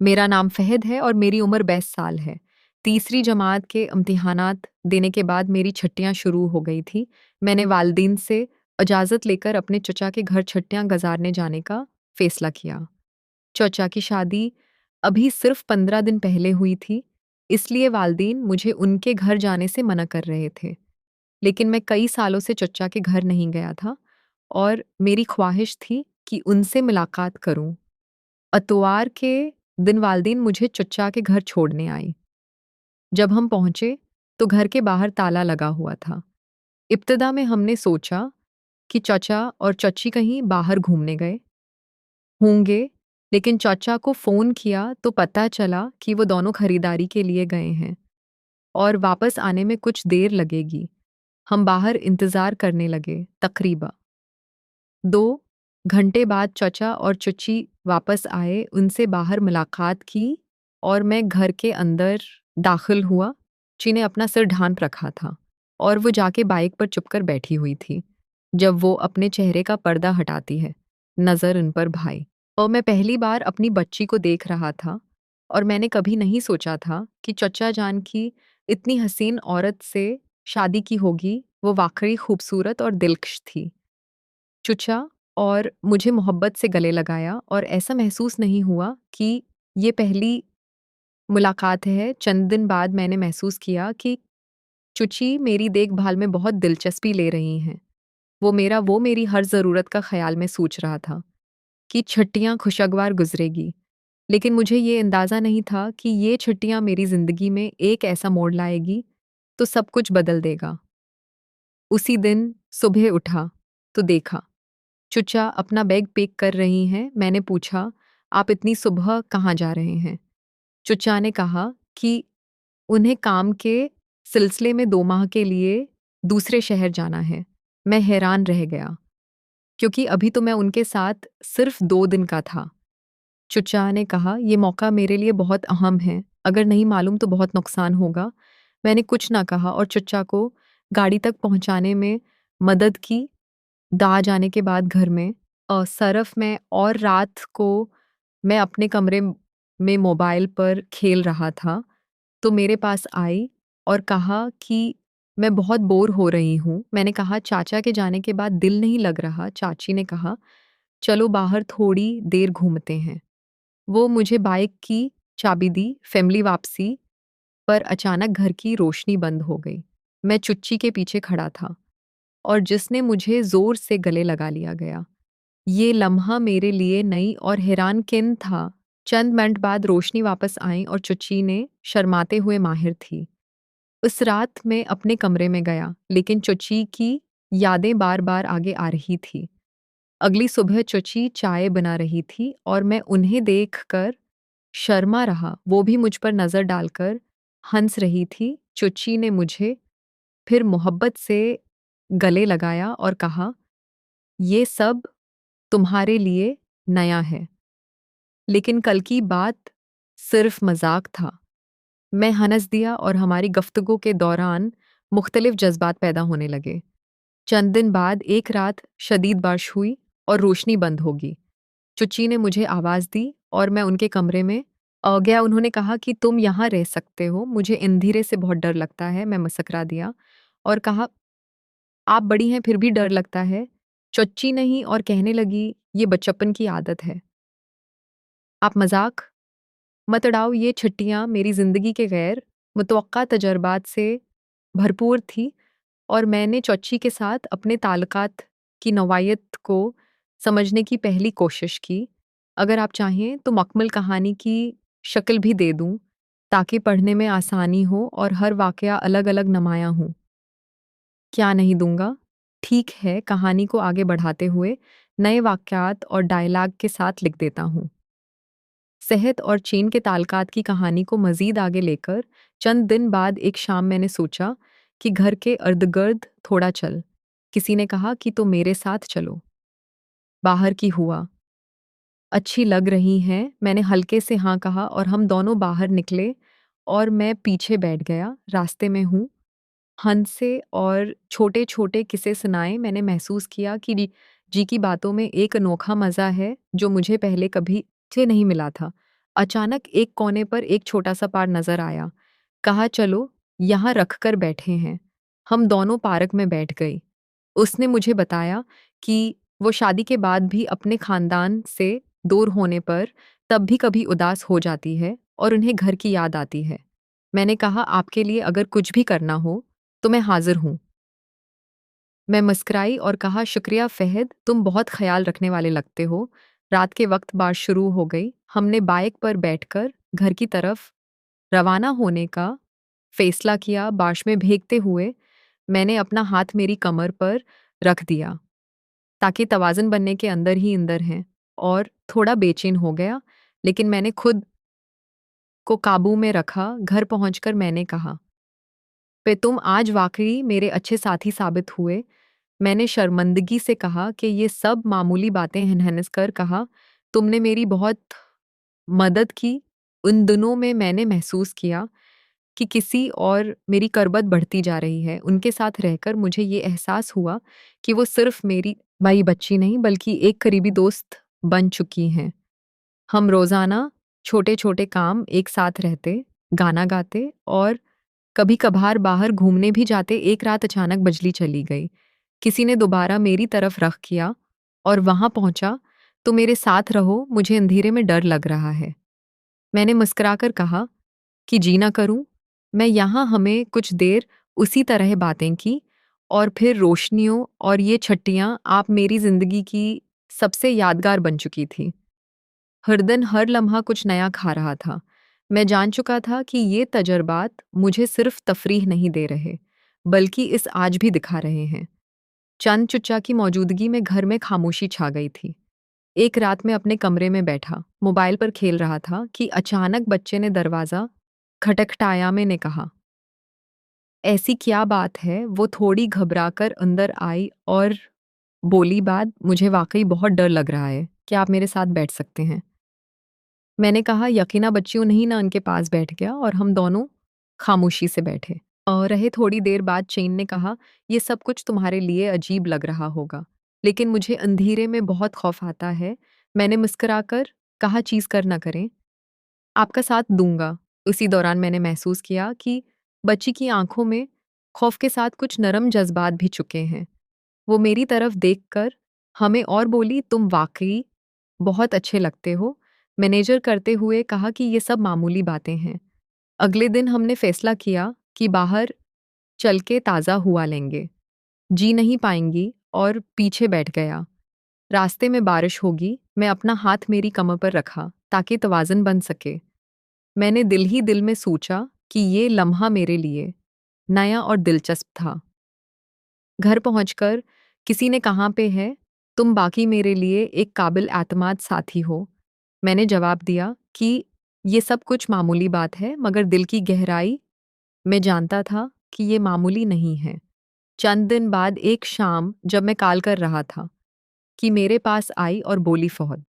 मेरा नाम फ़हद है और मेरी उम्र 22 साल है। तीसरी जमात के इम्तिहानात देने के बाद मेरी छुट्टियाँ शुरू हो गई थी। मैंने वालिदैन से इजाज़त लेकर अपने चचा के घर छुट्टियाँ गुज़ारने जाने का फ़ैसला किया। चचा की शादी अभी सिर्फ़ 15 दिन पहले हुई थी, इसलिए वालिदैन मुझे उनके घर जाने से मना कर रहे थे। लेकिन मैं कई सालों से चचा के घर नहीं गया था और मेरी ख्वाहिश थी कि उनसे मुलाकात करूँ। इतवार के दिन वालिदैन मुझे चचा के घर छोड़ने आई। जब हम पहुंचे तो घर के बाहर ताला लगा हुआ था। इब्तिदा में हमने सोचा कि चचा और चची कहीं बाहर घूमने गए होंगे, लेकिन चचा को फ़ोन किया तो पता चला कि वो दोनों खरीदारी के लिए गए हैं और वापस आने में कुछ देर लगेगी। हम बाहर इंतज़ार करने लगे। तकरीबन 2 घंटे बाद चचा और चची वापस आए, उनसे बाहर मुलाकात की और मैं घर के अंदर दाखिल हुआ। चची ने अपना सिर ढाँप रखा था और वो जाके बाइक पर चुपकर बैठी हुई थी। जब वो अपने चेहरे का पर्दा हटाती है, नज़र उन पर भाई। और मैं पहली बार अपनी बच्ची को देख रहा था और मैंने कभी नहीं सोचा था कि चचा जान की इतनी हसीन औरत से शादी की होगी। वो वाक़ई खूबसूरत और दिलकश थी। चुचा और मुझे मोहब्बत से गले लगाया और ऐसा महसूस नहीं हुआ कि ये पहली मुलाकात है। चंद दिन बाद मैंने महसूस किया कि चुची मेरी देखभाल में बहुत दिलचस्पी ले रही हैं। वो मेरी हर ज़रूरत का ख़्याल में सोच रहा था कि छुट्टियाँ खुशगवार गुज़रेगी। लेकिन मुझे ये अंदाज़ा नहीं था कि ये छुट्टियाँ मेरी ज़िंदगी में एक ऐसा मोड़ लाएगी, तो सब कुछ बदल देगा। उसी दिन सुबह उठा, तो देखा चुचा अपना बैग पैक कर रही हैं। मैंने पूछा, "आप इतनी सुबह कहाँ जा रहे हैं?" चुचा ने कहा कि उन्हें काम के सिलसिले में 2 माह के लिए दूसरे शहर जाना है। मैं हैरान रह गया, क्योंकि अभी तो मैं उनके साथ सिर्फ़ 2 दिन का था। चुचा ने कहा, "ये मौका मेरे लिए बहुत अहम है। अगर नहीं मालूम तो बहुत नुकसान होगा।" मैंने कुछ ना कहा और चुचा को गाड़ी तक पहुँचाने में मदद की। आ जाने के बाद घर में सरफ़ में और रात को मैं अपने कमरे में मोबाइल पर खेल रहा था, तो मेरे पास आई और कहा कि मैं बहुत बोर हो रही हूँ। मैंने कहा, "चाचा के जाने के बाद दिल नहीं लग रहा।" चाची ने कहा, "चलो बाहर थोड़ी देर घूमते हैं।" वो मुझे बाइक की चाबी दी। फैमिली वापसी पर अचानक घर की रोशनी बंद हो गई। मैं चुच्ची के पीछे खड़ा था और जिसने मुझे ज़ोर से गले लगा लिया गया। ये लम्हा मेरे लिए नई और हैरानकुन था। चंद मिनट बाद रोशनी वापस आई और चुच्ची ने शर्माते हुए माहिर थी। उस रात मैं अपने कमरे में गया, लेकिन चुच्ची की यादें बार-बार आगे आ रही थी। अगली सुबह चुच्ची चाय बना रही थी और मैं उन्हें देखकर शर्मा रहा। वो भी मुझ पर नज़र डालकर हँस रही थी। चुच्ची ने मुझे फिर मोहब्बत से गले लगाया और कहा, "ये सब तुम्हारे लिए नया है।" लेकिन कल की बात सिर्फ मज़ाक था। मैं हँस दिया और हमारी गुफ्तगू के दौरान मुख्तलिफ जज़्बात पैदा होने लगे। चंद दिन बाद एक रात शदीद बारिश हुई और रोशनी बंद हो गई। चुच्ची ने मुझे आवाज़ दी और मैं उनके कमरे में गया। उन्होंने कहा कि तुम यहाँ रह सकते हो, मुझे अंधेरे से बहुत डर लगता है। मैं मुस्कुरा दिया और कहा, "आप बड़ी हैं फिर भी डर लगता है?" चुच्ची नहीं और कहने लगी, "ये बचपन की आदत है। आप मज़ाक मत उड़ाओ।" ये छुट्टियाँ मेरी ज़िंदगी के गैर मुतवक्का तजुर्बात से भरपूर थी और मैंने चुच्ची के साथ अपने ताल्लुकात की नौआयत को समझने की पहली कोशिश की। अगर आप चाहें तो मुकम्मल कहानी की शक्ल भी दे दूँ, ताकि पढ़ने में आसानी हो और हर वाक़या अलग-अलग नुमायाँ हों। क्या नहीं दूँगा? ठीक है, कहानी को आगे बढ़ाते हुए नए वाक़यात और डायलॉग के साथ लिख देता हूँ। सेहत और चीन के ताल्लुकात की कहानी को मज़ीद आगे लेकर चंद दिन बाद एक शाम मैंने सोचा कि घर के इर्द-गिर्द थोड़ा चल। किसी ने कहा कि तुम मेरे साथ चलो। बाहर की हुआ, अच्छी लग रही हैं। मैंने हल्के से हाँ कहा और हम दोनों बाहर निकले और मैं पीछे बैठ गया। रास्ते में हूँ, हंसे और छोटे-छोटे किस्से सुनाए। मैंने महसूस किया कि जी की बातों में एक अनोखा मज़ा है जो मुझे पहले कभी से नहीं मिला था। अचानक एक कोने पर एक छोटा-सा पार नज़र आया। कहा चलो, यहाँ रख कर बैठे हैं। हम दोनों पार्क में बैठ गए। उसने मुझे बताया कि वो शादी के बाद भी अपने खानदान से दूर होने पर तब भी कभी उदास हो जाती है और उन्हें घर की याद आती है। मैंने कहा आपके लिए अगर कुछ भी करना हो, तो मैं हाज़िर हूँ। मैं मुस्कुराई और कहा शुक्रिया फ़हद, तुम बहुत ख़्याल रखने वाले लगते हो। रात के वक़्त बारिश शुरू हो गई। हमने बाइक पर बैठकर घर की तरफ रवाना होने का फ़ैसला किया। बारिश में भीगते हुए मैंने अपना हाथ मेरी कमर पर रख दिया, ताकि तवाज़ुन बनने के अंदर ही अंदर है और थोड़ा बेचैन हो गया, लेकिन मैंने खुद को काबू में रखा। घर पहुँचकर मैंने कहा, पे तुम आज वाक़ई मेरे अच्छे साथी साबित हुए। मैंने शर्मिंदगी से कहा कि ये सब मामूली बातें हैं। हंस कर कहा, तुमने मेरी बहुत मदद की। उन दिनों में मैंने महसूस किया कि किसी और मेरी करबत बढ़ती जा रही है। उनके साथ रहकर मुझे ये एहसास हुआ कि वो सिर्फ़ मेरी माई बच्ची नहीं, बल्कि एक करीबी दोस्त बन चुकी हैं। हम रोज़ाना छोटे-छोटे काम एक साथ रहते, गाना गाते और कभी-कभार बाहर घूमने भी जाते। एक रात अचानक बिजली चली गई। किसी ने दोबारा मेरी तरफ रख किया और वहां पहुंचा, तो मेरे साथ रहो, मुझे अंधेरे में डर लग रहा है। मैंने मुस्कुराकर कहा कि जी ना करूं। मैं यहाँ हमें कुछ देर उसी तरह बातें की और फिर रोशनियों और ये छट्टियां आप मेरी जिंदगी की सबसे यादगार बन चुकी थी। हर दिन हर लम्हा कुछ नया खा रहा था। मैं जान चुका था कि ये तजर्बात मुझे सिर्फ तफरीह नहीं दे रहे, बल्कि इस आज भी दिखा रहे हैं। चंद चुच्चा की मौजूदगी में घर में खामोशी छा गई थी। एक रात में अपने कमरे में बैठा, मोबाइल पर खेल रहा था कि अचानक बच्चे ने दरवाज़ा खटखटाया। मैंने कहा, ऐसी क्या बात है? वो थोड़ी घबराकर अंदर आई और बोली, बात मुझे वाक़ई बहुत डर लग रहा है। क्या आप मेरे साथ बैठ सकते हैं? मैंने कहा, यकीना बच्चियों नहीं ना उनके पास बैठ गया और हम दोनों खामोशी से बैठे और रहे। थोड़ी देर बाद चैन ने कहा, ये सब कुछ तुम्हारे लिए अजीब लग रहा होगा, लेकिन मुझे अंधेरे में बहुत खौफ आता है। मैंने मुस्कुराकर कहा, चीज़ कर ना करें, आपका साथ दूंगा। उसी दौरान मैंने महसूस किया कि बच्ची की आंखों में खौफ के साथ कुछ नरम जज्बात भी चुके हैं। वो मेरी तरफ देखकर हमें और बोली, तुम वाकई बहुत अच्छे लगते हो। मैनेजर करते हुए कहा कि ये सब मामूली बातें हैं। अगले दिन हमने फैसला किया कि बाहर चल के ताज़ा हुआ लेंगे। जी नहीं पाएंगी और पीछे बैठ गया। रास्ते में बारिश होगी। मैं अपना हाथ मेरी कमर पर रखा ताकि तवाज़ुन बन सके। मैंने दिल ही दिल में सोचा कि ये लम्हा मेरे लिए नया और दिलचस्प था। घर पहुंचकर किसी ने कहाँ पे है, तुम बाकी मेरे लिए एक काबिल एतमाद साथी हो। मैंने जवाब दिया कि ये सब कुछ मामूली बात है, मगर दिल की गहराई में जानता था कि ये मामूली नहीं है। चंद दिन बाद एक शाम जब मैं कॉल कर रहा था कि मेरे पास आई और बोली, फहद,